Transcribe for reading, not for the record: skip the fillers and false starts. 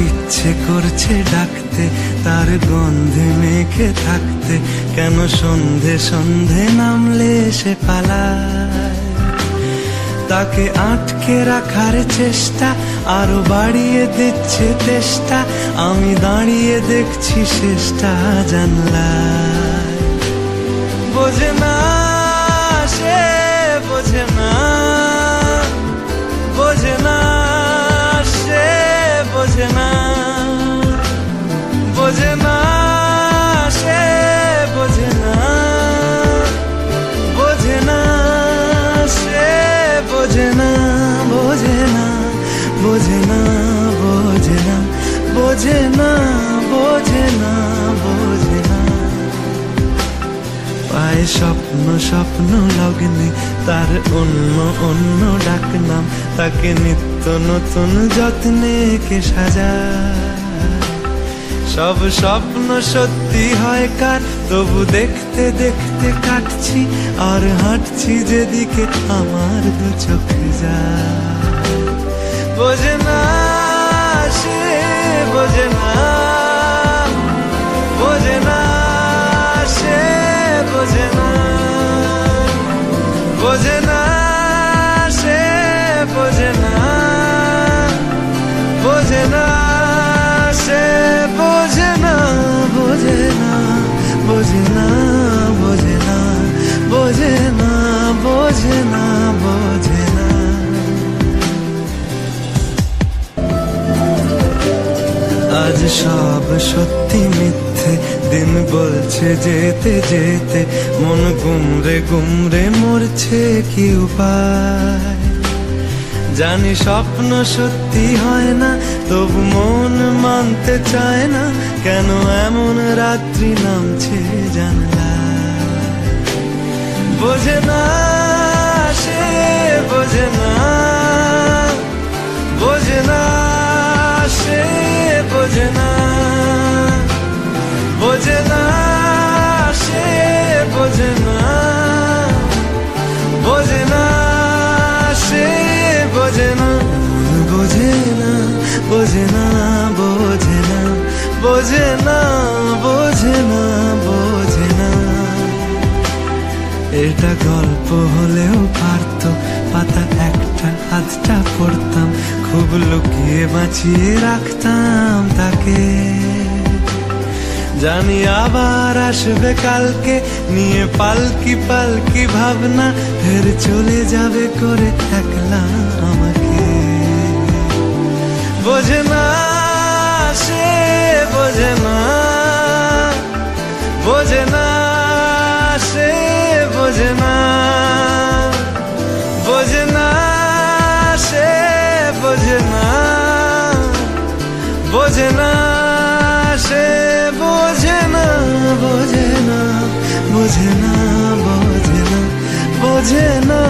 ইচ্ছে করছে ডাকতে, তার গন্ধে মেখে থাকতে, কেন সন্ধে সন্ধে নামলে সে পালায়। তাকে আটকে রাখার চেষ্টা আরো বাড়িয়ে দিচ্ছে তেষ্টা, আমি দাঁড়িয়ে দেখছি শেষটা জানলায়। বোঝে না সে, বোঝে না, বোঝে না সে, বোঝে না, বোঝে না সে, বোঝে না, বোঝে না সে, বোঝে না, বোঝে না, বোঝে না, বোঝে না, বোঝে না, বোঝে না, বোঝে না। পায় স্বপ্ন স্বপ্ন লগ্নে তার অন্য অন্য ডাকনাম, তাকে নিত্য নতুন যত্নে কে সাজায়। সব স্বপ্ন সত্যি হয় কার, তবু দেখতে দেখতে কাটছি আর হাঁটছি যেদিকে আমার দু চোখ যায়। বোঝে না সে, বোঝে না, বোঝে না সে, বোঝে না, বোঝে না সে, বোঝে না, বোঝে না সে, বোঝে না, বোঝে না, বোঝে না, বোঝে না, বোঝে না, বোঝে না, বোঝে না। আজ সব সত্যি মিথ্যে, দিন বলছে যেতে যেতে, মন গুমরে গুমরে মরছে কি উপায়। জানি স্বপ্ন সত্যি হয় না, তবু মন মানতে চায় না, কেন এমন রাত্রি নামছে জানলায়। বোঝে না সে, বোঝে না, বোঝে না সে, বোঝে না, বোঝে না সে, বোঝে না, বোঝে না সে, বোঝে না, বোঝে না, বোঝে না, বোঝে না, বোঝে না, বোঝে না, বোঝে না। এটা গল্প হলেও পারত, পাতা একটা হাতটা পড়তাম, খুব লুকিয়ে বাঁচিয়ে রাখতাম তাকে। জানি আবার আসবে কালকে, নিয়ে পালকি পালকি ভাবনা, ফের চলে যাবে করে একলা আমাকে। বোঝে না সে, বোঝে না, বোঝে না সে, বোঝে না, বোঝে না সে, বোঝে না, বোঝে না সে, বোঝে না, বোঝে না, বোঝে না, বোঝে না, বোঝে না,